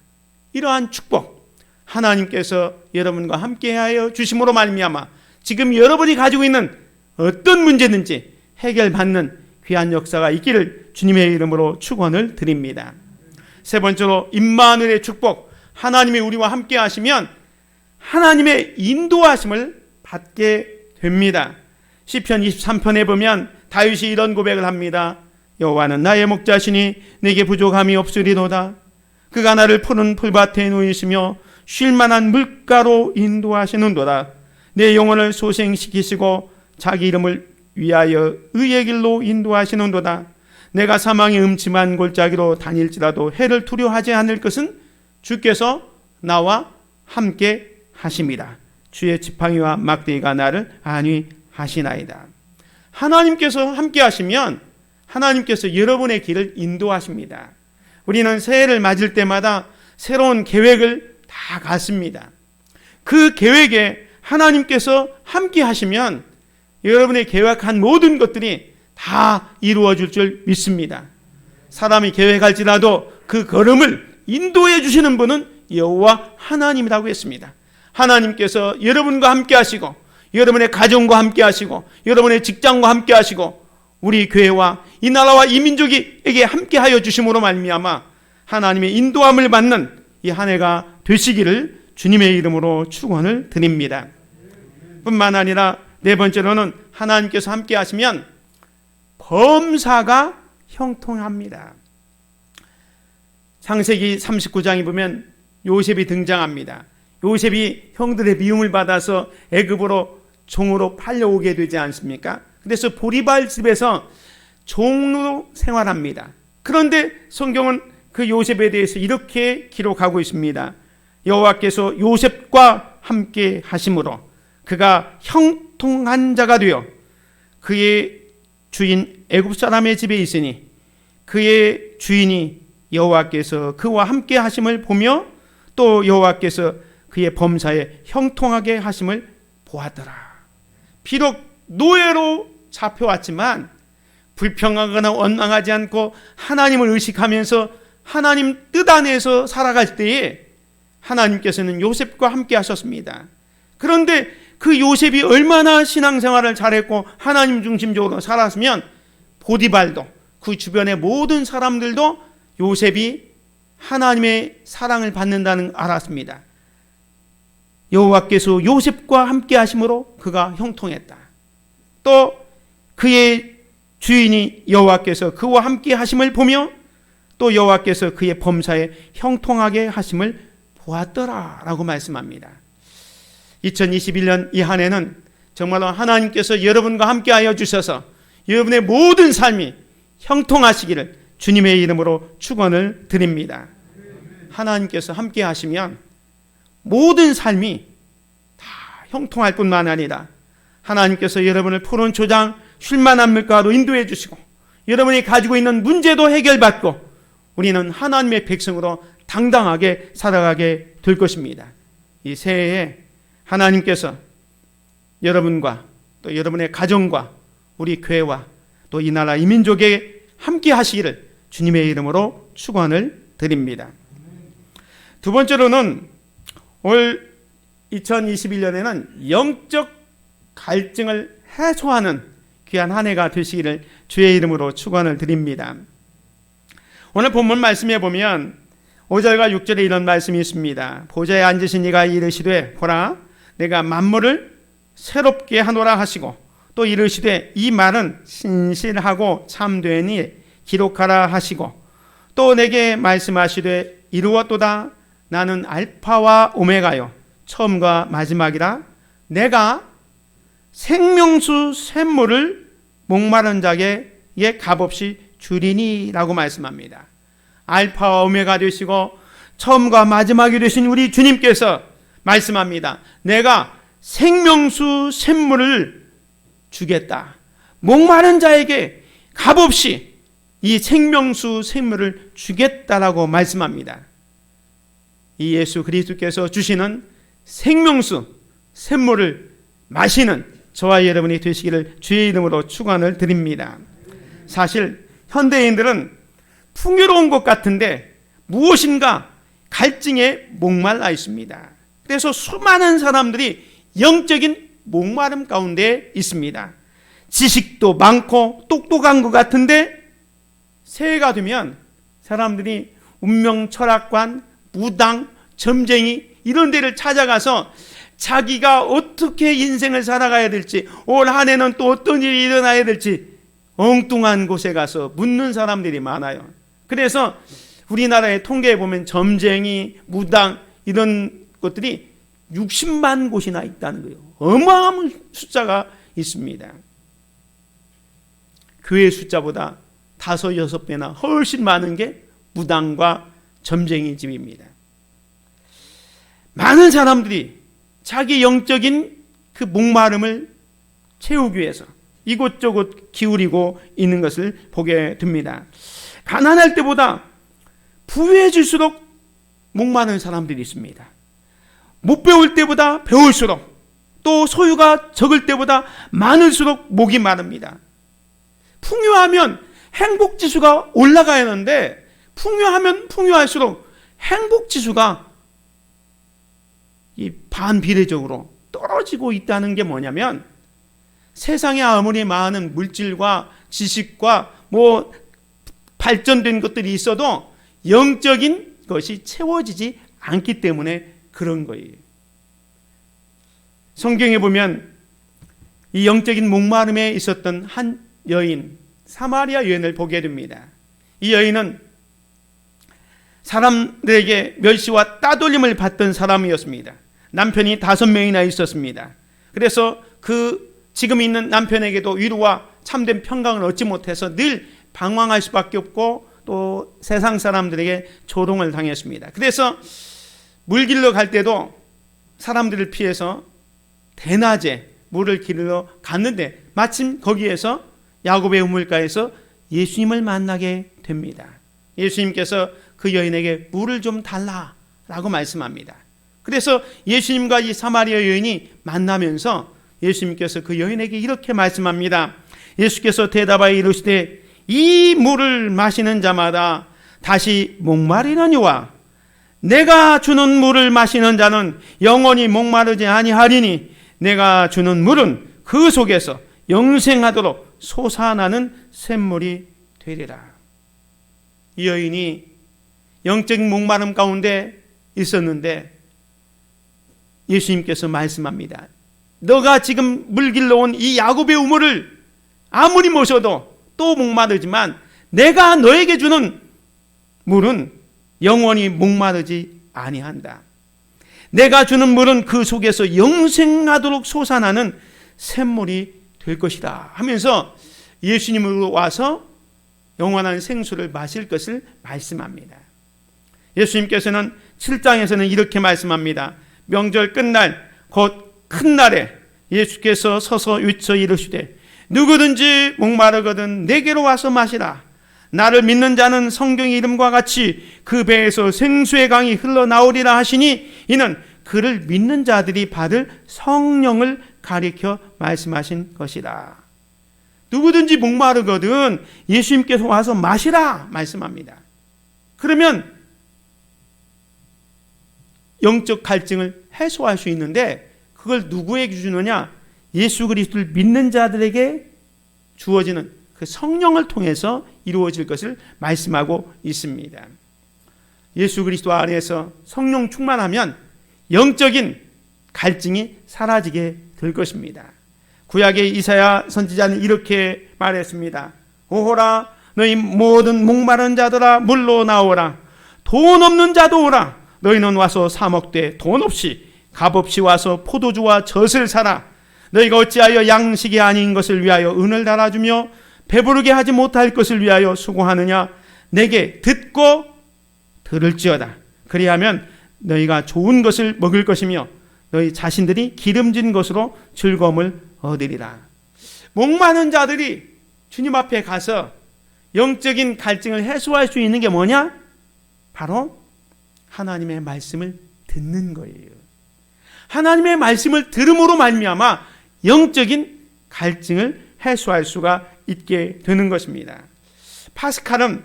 이러한 축복 하나님께서 여러분과 함께하여 주심으로 말미암아 지금 여러분이 가지고 있는 어떤 문제든지 해결받는 귀한 역사가 있기를 주님의 이름으로 축원을 드립니다. 세 번째로 임마누엘의 축복, 하나님이 우리와 함께 하시면 하나님의 인도하심을 받게 됩니다. 시편 23편에 보면 다윗이 이런 고백을 합니다. 여호와는 나의 목자시니 내게 부족함이 없으리로다. 그가 나를 푸른 풀밭에 누이시며 쉴 만한 물가로 인도하시는도다. 내 영혼을 소생시키시고 자기 이름을 위하여 의의 길로 인도하시는도다. 내가 사망의 음침한 골짜기로 다닐지라도 해를 두려워하지 않을 것은 주께서 나와 함께 하심이라. 주의 지팡이와 막대기가 나를 안위하시나이다. 하나님께서 함께 하시면 하나님께서 여러분의 길을 인도하십니다. 우리는 새해를 맞을 때마다 새로운 계획을 다 갖습니다. 그 계획에 하나님께서 함께 하시면 여러분의 계획한 모든 것들이 다 이루어질 줄 믿습니다. 사람이 계획할지라도 그 걸음을 인도해 주시는 분은 여호와 하나님이라고 했습니다. 하나님께서 여러분과 함께 하시고 여러분의 가정과 함께 하시고 여러분의 직장과 함께 하시고 우리 교회와 이 나라와 이 민족에게 함께 하여 주심으로 말미암아 하나님의 인도함을 받는 이 한 해가 되시기를 주님의 이름으로 축원을 드립니다. 뿐만 아니라 네 번째로는 하나님께서 함께 하시면 범사가 형통합니다. 창세기 39장에 보면 요셉이 등장합니다. 요셉이 형들의 미움을 받아서 애굽으로 종으로 팔려오게 되지 않습니까? 그래서 보리발 집에서 종으로 생활합니다. 그런데 성경은 그 요셉에 대해서 이렇게 기록하고 있습니다. 여호와께서 요셉과 함께 하심으로 그가 형통한 자가 되어 그의 주인 애굽 사람의 집에 있으니 그의 주인이 여호와께서 그와 함께 하심을 보며 또 여호와께서 그의 범사에 형통하게 하심을 보았더라. 비록 노예로 잡혀왔지만 불평하거나 원망하지 않고 하나님을 의식하면서 하나님 뜻 안에서 살아갈 때에 하나님께서는 요셉과 함께 하셨습니다. 그런데 그 요셉이 얼마나 신앙생활을 잘했고 하나님 중심적으로 살았으면 보디발도 그 주변의 모든 사람들도 요셉이 하나님의 사랑을 받는다는 알았습니다. 여호와께서 요셉과 함께 하심으로 그가 형통했다. 또 그의 주인이 여호와께서 그와 함께 하심을 보며 또 여호와께서 그의 범사에 형통하게 하심을 보았더라 라고 말씀합니다. 2021년 이 한 해는 정말로 하나님께서 여러분과 함께 하여 주셔서 여러분의 모든 삶이 형통하시기를 주님의 이름으로 축원을 드립니다. 하나님께서 함께 하시면 모든 삶이 다 형통할 뿐만 아니라 하나님께서 여러분을 푸른 초장 쉴만한 물가로 인도해 주시고 여러분이 가지고 있는 문제도 해결받고 우리는 하나님의 백성으로 당당하게 살아가게 될 것입니다. 이 새해에 하나님께서 여러분과 또 여러분의 가정과 우리 교회와 또 이 나라 이 민족에 함께 하시기를 주님의 이름으로 축원을 드립니다. 두 번째로는 올 2021년에는 영적 갈증을 해소하는 귀한 한 해가 되시기를 주의 이름으로 축원을 드립니다. 오늘 본문 말씀에 보면 5절과 6절에 이런 말씀이 있습니다. 보좌에 앉으신 이가 이르시되 보라 내가 만물을 새롭게 하노라 하시고 또 이르시되 이 말은 신실하고 참되니 기록하라 하시고 또 내게 말씀하시되 이루었도다 나는 알파와 오메가요 처음과 마지막이라 내가 생명수 샘물을 목마른 자에게 값없이 주리니 라고 말씀합니다. 알파와 오메가 되시고 처음과 마지막이 되신 우리 주님께서 말씀합니다. 내가 생명수 샘물을 주겠다. 목마른 자에게 값없이 이 생명수 샘물을 주겠다라고 말씀합니다. 이 예수 그리스도께서 주시는 생명수 샘물을 마시는 저와 여러분이 되시기를 주의 이름으로 축원을 드립니다. 사실 현대인들은 풍요로운 것 같은데 무엇인가 갈증에 목말라 있습니다. 그래서 수많은 사람들이 영적인 목마름 가운데 있습니다. 지식도 많고 똑똑한 것 같은데 새해가 되면 사람들이 운명 철학관, 무당, 점쟁이 이런 데를 찾아가서 자기가 어떻게 인생을 살아가야 될지, 올 한 해는 또 어떤 일이 일어나야 될지 엉뚱한 곳에 가서 묻는 사람들이 많아요. 그래서 우리나라의 통계에 보면 점쟁이, 무당 이런 것들이 60만 곳이나 있다는 거예요. 어마어마한 숫자가 있습니다. 교회 숫자보다 5, 6배나 훨씬 많은 게 무당과 점쟁이 집입니다. 많은 사람들이 자기 영적인 그 목마름을 채우기 위해서 이곳저곳 기울이고 있는 것을 보게 됩니다. 가난할 때보다 부유해질수록 목마른 사람들이 있습니다. 못 배울 때보다 배울수록, 또 소유가 적을 때보다 많을수록 목이 마릅니다. 풍요하면 행복지수가 올라가야 하는데 풍요하면 풍요할수록 행복지수가 이 반비례적으로 떨어지고 있다는 게 뭐냐면, 세상에 아무리 많은 물질과 지식과 발전된 것들이 있어도 영적인 것이 채워지지 않기 때문에 그런 거예요. 성경에 보면 이 영적인 목마름에 있었던 한 여인, 사마리아 여인을 보게 됩니다. 이 여인은 사람들에게 멸시와 따돌림을 받던 사람이었습니다. 남편이 5명이나 있었습니다. 그래서 지금 있는 남편에게도 위로와 참된 평강을 얻지 못해서 늘 방황할 수밖에 없고 또 세상 사람들에게 조롱을 당했습니다. 그래서 물 길러 갈 때도 사람들을 피해서 대낮에 물을 길러 갔는데 마침 거기에서 야곱의 우물가에서 예수님을 만나게 됩니다. 예수님께서 그 여인에게 물을 좀 달라라고 말씀합니다. 그래서 예수님과 이 사마리아 여인이 만나면서 예수님께서 그 여인에게 이렇게 말씀합니다. 예수께서 대답하여 이르시되 이 물을 마시는 자마다 다시 목마르려니와 내가 주는 물을 마시는 자는 영원히 목마르지 아니하리니 내가 주는 물은 그 속에서 영생하도록 솟아나는 샘물이 되리라. 이 여인이 영적인 목마름 가운데 있었는데 예수님께서 말씀합니다. 너가 지금 물 길러온 이 야곱의 우물을 아무리 모셔도 또 목마르지만 내가 너에게 주는 물은 영원히 목마르지 아니한다. 내가 주는 물은 그 속에서 영생하도록 솟아나는 샘물이 될 것이다 하면서 예수님으로 와서 영원한 생수를 마실 것을 말씀합니다. 예수님께서는 7장에서는 이렇게 말씀합니다. 명절 끝날 곧 큰 날에 예수께서 서서 외쳐 이르시되 누구든지 목마르거든 내게로 와서 마시라. 나를 믿는 자는 성경의 이름과 같이 그 배에서 생수의 강이 흘러나오리라 하시니 이는 그를 믿는 자들이 받을 성령을 가리켜 말씀하신 것이다. 누구든지 목마르거든 예수님께서 와서 마시라 말씀합니다. 그러면 영적 갈증을 해소할 수 있는데 그걸 누구에게 주느냐? 예수 그리스도를 믿는 자들에게 주어지는 그 성령을 통해서 이루어질 것을 말씀하고 있습니다. 예수 그리스도 안에서 성령 충만하면 영적인 갈증이 사라지게 될 것입니다. 구약의 이사야 선지자는 이렇게 말했습니다. 오호라 너희 모든 목마른 자들아 물로 나오라. 돈 없는 자도 오라. 너희는 와서 사 먹되 돈 없이 값없이 와서 포도주와 젖을 사라. 너희가 어찌하여 양식이 아닌 것을 위하여 은을 달아주며 배부르게 하지 못할 것을 위하여 수고하느냐. 내게 듣고 들을지어다. 그리하면 너희가 좋은 것을 먹을 것이며 너희 자신들이 기름진 것으로 즐거움을 얻으리라. 목마른 자들이 주님 앞에 가서 영적인 갈증을 해소할 수 있는 게 뭐냐? 바로 하나님의 말씀을 듣는 거예요. 하나님의 말씀을 들음으로 말미암아 영적인 갈증을 해소할 수가 있게 되는 것입니다. 파스칼은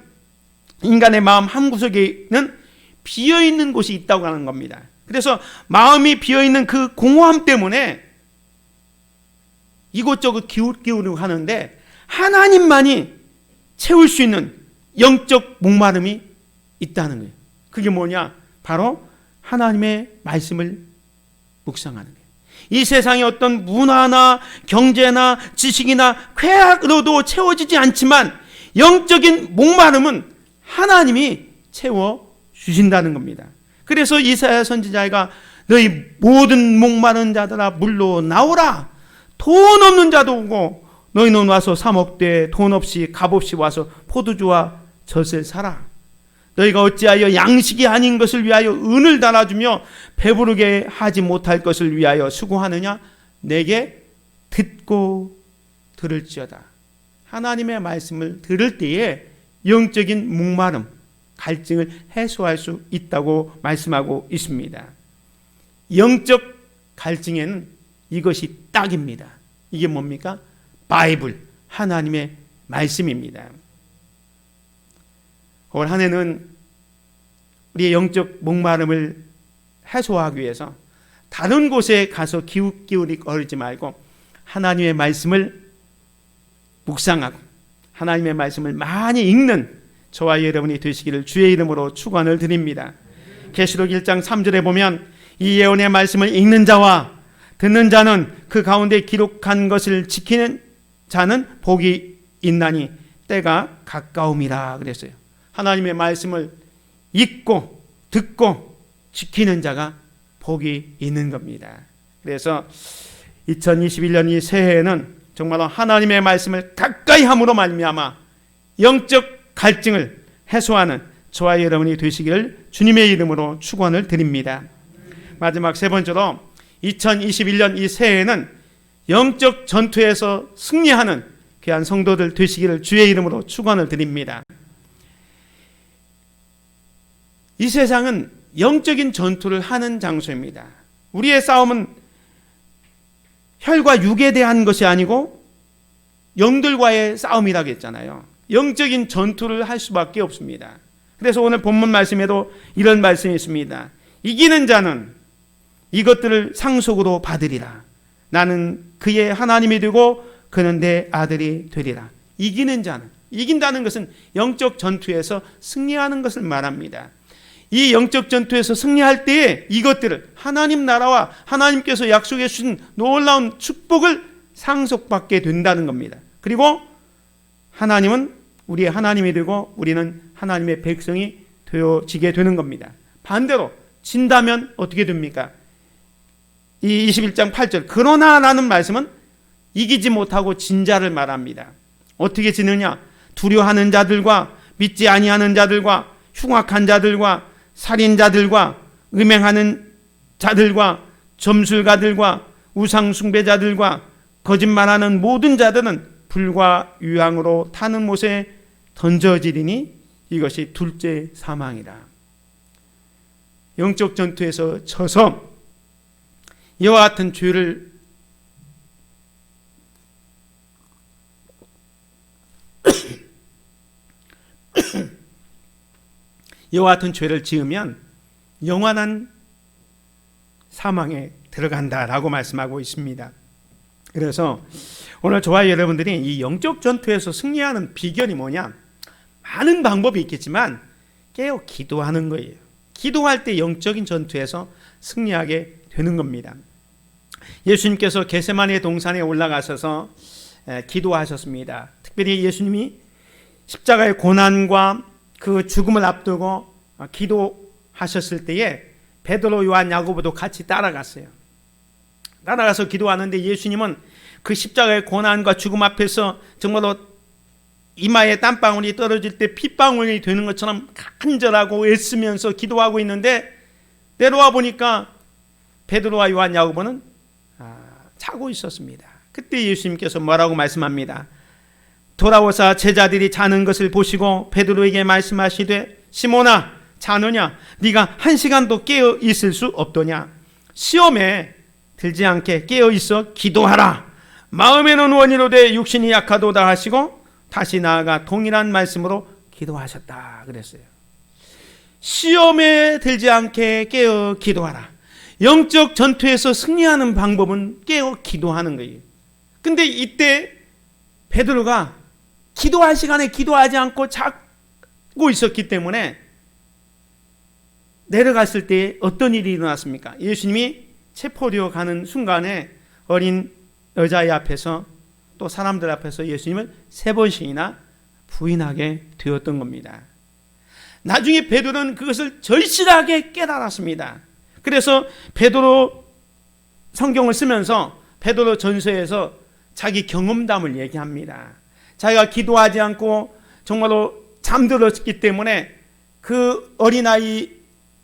인간의 마음 한구석에는 비어있는 곳이 있다고 하는 겁니다. 그래서 마음이 비어있는 그 공허함 때문에 이곳저곳 기울기우려고 하는데 하나님만이 채울 수 있는 영적 목마름이 있다는 거예요. 그게 뭐냐? 바로 하나님의 말씀을 묵상하는 거예요. 이 세상의 어떤 문화나 경제나 지식이나 쾌락으로도 채워지지 않지만 영적인 목마름은 하나님이 채워주신다는 겁니다. 그래서 이사야 선지자가 너희 모든 목마른 자들아 물로 나오라. 돈 없는 자도 오고 너희는 와서 사 먹되 돈 없이 값없이 와서 포도주와 젖을 사라. 너희가 어찌하여 양식이 아닌 것을 위하여 은을 달아주며 배부르게 하지 못할 것을 위하여 수고하느냐? 내게 듣고 들을지어다. 하나님의 말씀을 들을 때에 영적인 목마름, 갈증을 해소할 수 있다고 말씀하고 있습니다. 영적 갈증에는 이것이 딱입니다. 이게 뭡니까? 바이블, 하나님의 말씀입니다. 올 한 해는 우리의 영적 목마름을 해소하기 위해서 다른 곳에 가서 기울이지 말고 하나님의 말씀을 묵상하고 하나님의 말씀을 많이 읽는 저와 여러분이 되시기를 주의 이름으로 축원을 드립니다. 계시록 1장 3절에 보면 이 예언의 말씀을 읽는 자와 듣는 자는 그 가운데 기록한 것을 지키는 자는 복이 있나니 때가 가까움이라 그랬어요. 하나님의 말씀을 읽고 듣고 지키는 자가 복이 있는 겁니다. 그래서 2021년 이 새해에는 정말로 하나님의 말씀을 가까이 함으로 말미암아 영적 갈증을 해소하는 저와 여러분이 되시기를 주님의 이름으로 축원을 드립니다. 마지막 세 번째로 2021년 이 새해에는 영적 전투에서 승리하는 귀한 성도들 되시기를 주의 이름으로 축원을 드립니다. 이 세상은 영적인 전투를 하는 장소입니다. 우리의 싸움은 혈과 육에 대한 것이 아니고 영들과의 싸움이라고 했잖아요. 영적인 전투를 할 수밖에 없습니다. 그래서 오늘 본문 말씀에도 이런 말씀이 있습니다. 이기는 자는 이것들을 상속으로 받으리라. 나는 그의 하나님이 되고 그는 내 아들이 되리라. 이기는 자는, 이긴다는 것은 영적 전투에서 승리하는 것을 말합니다. 이 영적 전투에서 승리할 때에 이것들을 하나님 나라와 하나님께서 약속해 주신 놀라운 축복을 상속받게 된다는 겁니다. 그리고 하나님은 우리의 하나님이 되고 우리는 하나님의 백성이 되어지게 되는 겁니다. 반대로 진다면 어떻게 됩니까? 이 21장 8절 그러나 라는 말씀은 이기지 못하고 진 자를 말합니다. 어떻게 지느냐? 두려워하는 자들과 믿지 아니하는 자들과 흉악한 자들과 살인자들과 음행하는 자들과 점술가들과 우상숭배자들과 거짓말하는 모든 자들은 불과 유황으로 타는 못에 던져지리니 이것이 둘째 사망이라. 영적 전투에서 져서 이와 같은 죄를 이와 같은 죄를 지으면 영원한 사망에 들어간다라고 말씀하고 있습니다. 그래서 오늘 저와 여러분들이 이 영적 전투에서 승리하는 비결이 뭐냐? 많은 방법이 있겠지만 깨어 기도하는 거예요. 기도할 때 영적인 전투에서 승리하게 되는 겁니다. 예수님께서 겟세마네 동산에 올라가셔서 기도하셨습니다. 특별히 예수님이 십자가의 고난과 그 죽음을 앞두고 기도하셨을 때에 베드로, 요한, 야고보도 같이 따라갔어요. 따라가서 기도하는데 예수님은 그 십자가의 고난과 죽음 앞에서 정말로 이마에 땀방울이 떨어질 때 핏방울이 되는 것처럼 간절하고 애쓰면서 기도하고 있는데 내려와 보니까 베드로와 요한, 야고보는 자고 있었습니다. 그때 예수님께서 뭐라고 말씀합니다. 돌아오사 제자들이 자는 것을 보시고 베드로에게 말씀하시되 시몬아 자느냐? 네가 1시간도 깨어 있을 수 없더냐? 시험에 들지 않게 깨어 있어 기도하라. 마음에는 원이로되 육신이 약하도다 하시고 다시 나아가 동일한 말씀으로 기도하셨다 그랬어요. 시험에 들지 않게 깨어 기도하라. 영적 전투에서 승리하는 방법은 깨어 기도하는 거예요. 근데 이때 베드로가 기도할 시간에 기도하지 않고 자고 있었기 때문에 내려갔을 때 어떤 일이 일어났습니까? 예수님이 체포되어 가는 순간에 어린 여자의 앞에서 또 사람들 앞에서 예수님을 3번씩이나 부인하게 되었던 겁니다. 나중에 베드로는 그것을 절실하게 깨달았습니다. 그래서 베드로 성경을 쓰면서 베드로 전서에서 자기 경험담을 얘기합니다. 자기가 기도하지 않고 정말로 잠들었기 때문에 그 어린아이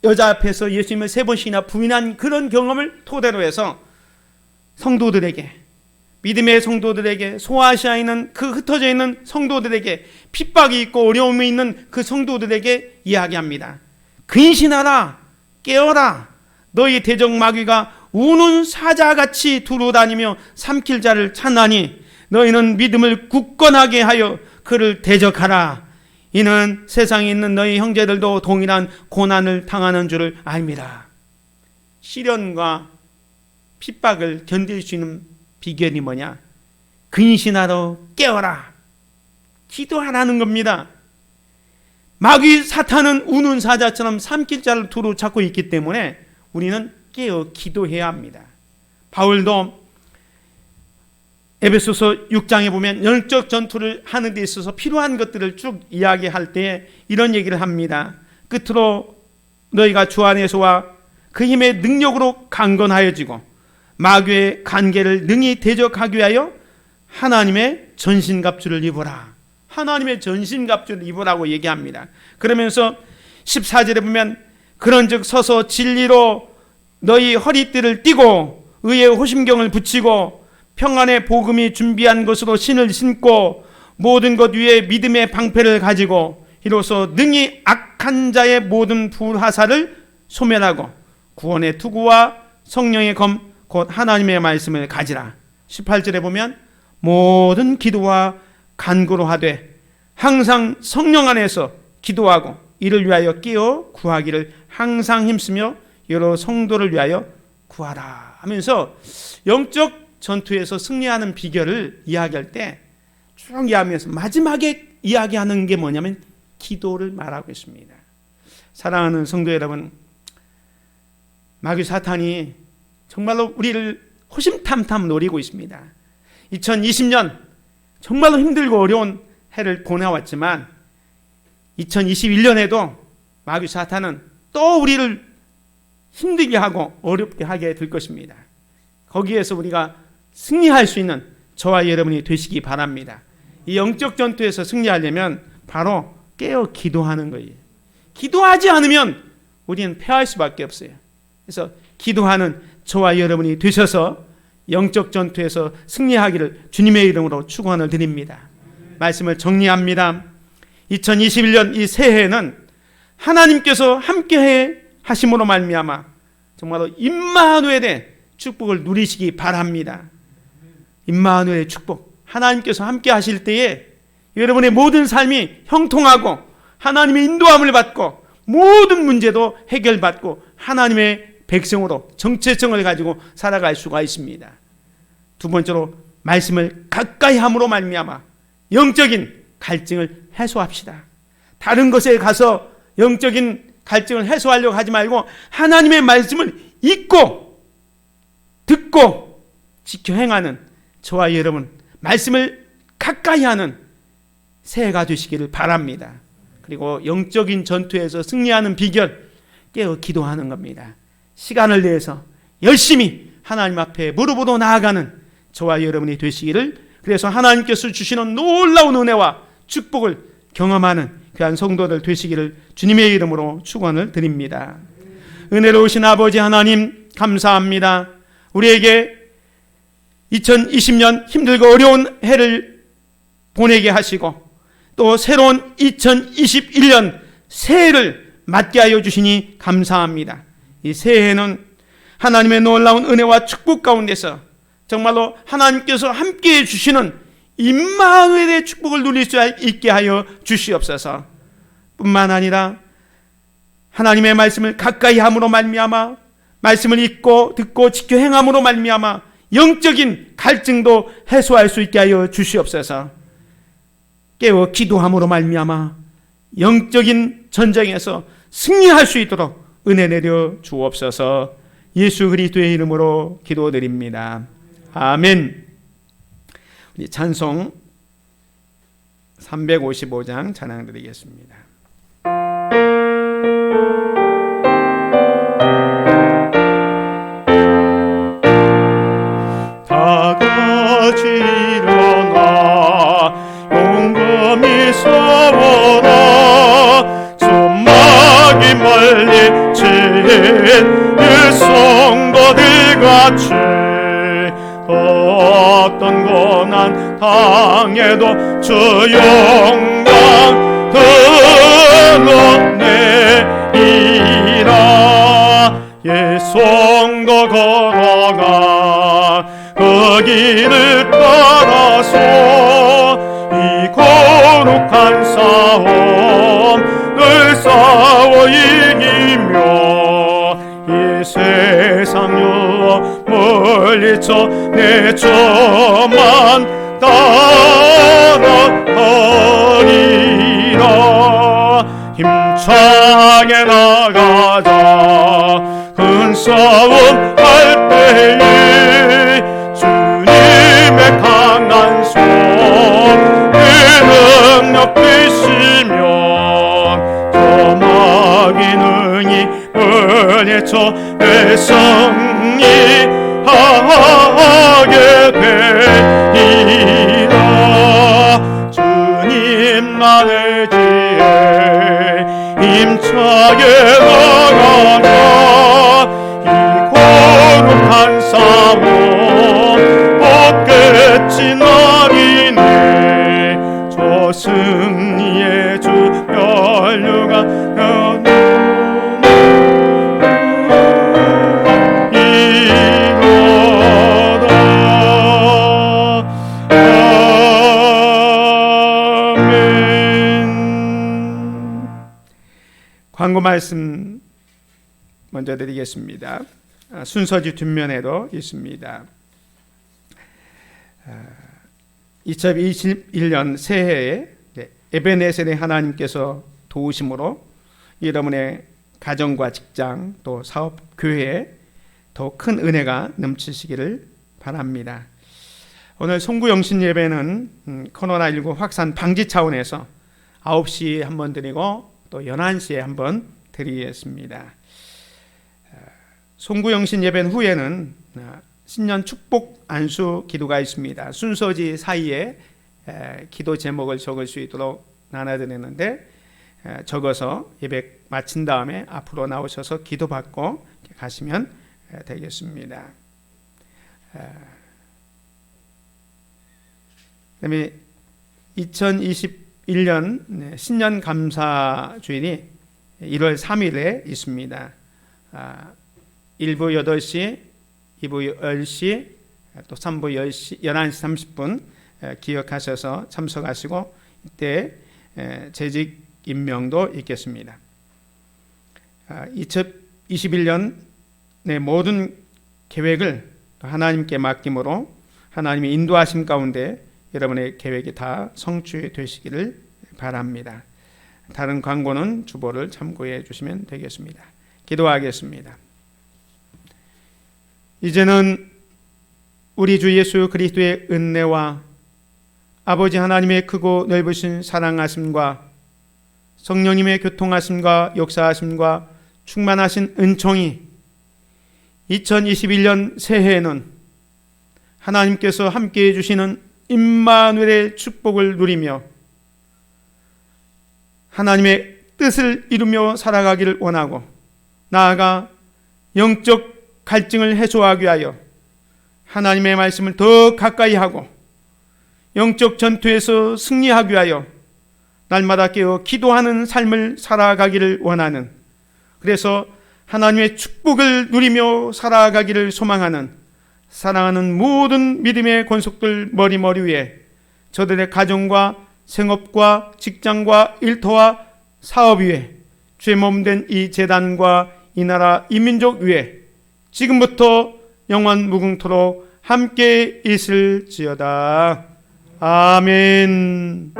여자 앞에서 예수님을 3번씩이나 부인한 그런 경험을 토대로 해서 성도들에게, 믿음의 성도들에게, 소아시아에 있는 그 흩어져 있는 성도들에게, 핍박이 있고 어려움이 있는 그 성도들에게 이야기합니다. 근신하라, 깨어라. 너희 대적 마귀가 우는 사자같이 두루다니며 삼킬 자를 찾나니 너희는 믿음을 굳건하게 하여 그를 대적하라. 이는 세상에 있는 너희 형제들도 동일한 고난을 당하는 줄을 압니다. 시련과 핍박을 견딜 수 있는 비결이 뭐냐? 근신하러 깨어라. 기도하라는 겁니다. 마귀 사탄은 우는 사자처럼 삼킬 자를 두루 찾고 있기 때문에 우리는 깨어 기도해야 합니다. 바울도 에베소서 6장에 보면 영적 전투를 하는 데 있어서 필요한 것들을 쭉 이야기할 때 이런 얘기를 합니다. 끝으로 너희가 주 안에서와 그 힘의 능력으로 강건하여지고 마귀의 간계를 능히 대적하기 위하여 하나님의 전신갑주를 입어라. 하나님의 전신갑주를 입으라고 얘기합니다. 그러면서 14절에 보면 그런즉 서서 진리로 너희 허리띠를 띠고 의의 호심경을 붙이고 평안의 복음이 준비한 것으로 신을 신고 모든 것 위에 믿음의 방패를 가지고 이로써 능히 악한 자의 모든 불화살을 소멸하고 구원의 투구와 성령의 검 곧 하나님의 말씀을 가지라. 18절에 보면 모든 기도와 간구로 하되 항상 성령 안에서 기도하고 이를 위하여 끼어 구하기를 항상 힘쓰며 여러 성도를 위하여 구하라 하면서 영적 전투에서 승리하는 비결을 이야기할 때 쭉 이야기하면서 마지막에 이야기하는 게 뭐냐면 기도를 말하고 있습니다. 사랑하는 성도 여러분, 마귀 사탄이 정말로 우리를 호심탐탐 노리고 있습니다. 2020년 정말로 힘들고 어려운 해를 보내왔지만 2021년에도 마귀 사탄은 또 우리를 힘들게 하고 어렵게 하게 될 것입니다. 거기에서 우리가 승리할 수 있는 저와 여러분이 되시기 바랍니다. 이 영적 전투에서 승리하려면 바로 깨어 기도하는 거예요. 기도하지 않으면 우리는 패할 수밖에 없어요. 그래서 기도하는 저와 여러분이 되셔서 영적 전투에서 승리하기를 주님의 이름으로 축원을 드립니다. 말씀을 정리합니다. 2021년 이 새해에는 하나님께서 함께 하심으로 말미암아 정말로 임마누엘의 축복을 누리시기 바랍니다. 임마누엘의 축복, 하나님께서 함께 하실 때에 여러분의 모든 삶이 형통하고 하나님의 인도함을 받고 모든 문제도 해결받고 하나님의 백성으로 정체성을 가지고 살아갈 수가 있습니다. 두 번째로 말씀을 가까이 함으로 말미암아 영적인 갈증을 해소합시다. 다른 것에 가서 영적인 갈증을 해소하려고 하지 말고 하나님의 말씀을 읽고 듣고 지켜 행하는 저와 여러분, 말씀을 가까이 하는 새해가 되시기를 바랍니다. 그리고 영적인 전투에서 승리하는 비결, 깨어 기도하는 겁니다. 시간을 내서 열심히 하나님 앞에 무릎으로 나아가는 저와 여러분이 되시기를, 그래서 하나님께서 주시는 놀라운 은혜와 축복을 경험하는 귀한 성도들 되시기를 주님의 이름으로 축원을 드립니다. 은혜로우신 아버지 하나님 감사합니다. 우리에게 2020년 힘들고 어려운 해를 보내게 하시고 또 새로운 2021년 새해를 맞게 하여 주시니 감사합니다. 이 새해에는 하나님의 놀라운 은혜와 축복 가운데서 정말로 하나님께서 함께해 주시는 임마누엘의 축복을 누릴 수 있게 하여 주시옵소서. 뿐만 아니라 하나님의 말씀을 가까이 함으로 말미암아 말씀을 읽고 듣고 지켜 행함으로 말미암아 영적인 갈증도 해소할 수 있게 하여 주시옵소서. 깨어 기도함으로 말미암아 영적인 전쟁에서 승리할 수 있도록 은혜 내려 주옵소서. 예수 그리스도의 이름으로 기도드립니다. 아멘. 우리 찬송 355장 찬양 드리겠습니다. 다 같이 일어나 용감히 싸워라. 손막이 말리친 일성도들 같이 어떤 고난 당해도 주 영광 드러내리라. 예 성도 걸어가 그 길을 따라서 이 거룩한 싸움을 싸워 이기며 이 세상 유혹 물리쳐 내 저만 따라가리라. 힘차게 나가자. 큰 싸움 할 때에 주님의 강한 손 그 능력 되시면 저 마귀능이 물리쳐 내 승리하게 되리라. 주님만의 지혜 힘차게 나가라. 이 거룩한 싸움 곧 끝이 나리니 저 승리의 주 멸류가 이로다. 아멘. 광고 말씀 먼저 드리겠습니다. 순서지 뒷면에도 있습니다. 2021년 새해에 에베네셀의 하나님께서 도우심으로 여러분의 가정과 직장 또 사업, 교회에 더 큰 은혜가 넘치시기를 바랍니다. 오늘 송구영신 예배는 코로나19 확산 방지 차원에서 9시에 한번 드리고 또 11시에 한번 드리겠습니다. 송구영신 예배 후에는 신년 축복 안수 기도가 있습니다. 순서지 사이에 기도 제목을 적을 수 있도록 나눠드리는데 적어서 예배 마친 다음에 앞으로 나오셔서 기도받고 가시면 되겠습니다. 그다음에 2021년 신년 감사 주일이 1월 3일에 있습니다. 1부 8시, 2부 10시, 또 3부 10시, 11시 30분 기억하셔서 참석하시고 이때 재직 임명도 있겠습니다. 2021년의 모든 계획을 하나님께 맡김으로 하나님의 인도하심 가운데 여러분의 계획이 다 성취되시기를 바랍니다. 다른 광고는 주보를 참고해 주시면 되겠습니다. 기도하겠습니다. 이제는 우리 주 예수 그리스도의 은혜와 아버지 하나님의 크고 넓으신 사랑하심과 성령님의 교통하심과 역사하심과 충만하신 은총이 2021년 새해에는 하나님께서 함께해 주시는 임마누엘의 축복을 누리며 하나님의 뜻을 이루며 살아가기를 원하고 나아가 영적 갈증을 해소하기 위하여 하나님의 말씀을 더 가까이 하고 영적 전투에서 승리하기 위하여 날마다 깨어 기도하는 삶을 살아가기를 원하는, 그래서 하나님의 축복을 누리며 살아가기를 소망하는 사랑하는 모든 믿음의 권속들 머리 위에 저들의 가정과 생업과 직장과 일터와 사업 위에 죄 몸된 이 재단과 이 나라 이 민족 위에 지금부터 영원 무궁토록 함께 있을지어다. 아멘.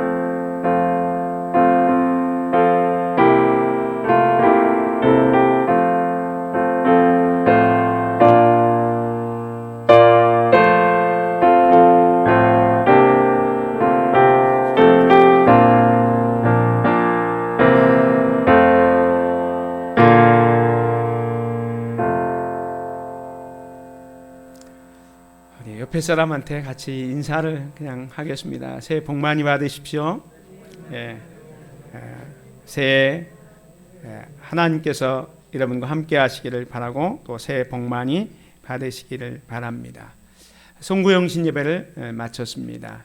우리 옆에 사람한테 같이 인사를 그냥 하겠습니다. 새해 복 많이 받으십시오. 예, 새해 하나님께서 여러분과 함께 하시기를 바라고 또 새해 복 많이 받으시기를 바랍니다. 송구영신 예배를 마쳤습니다.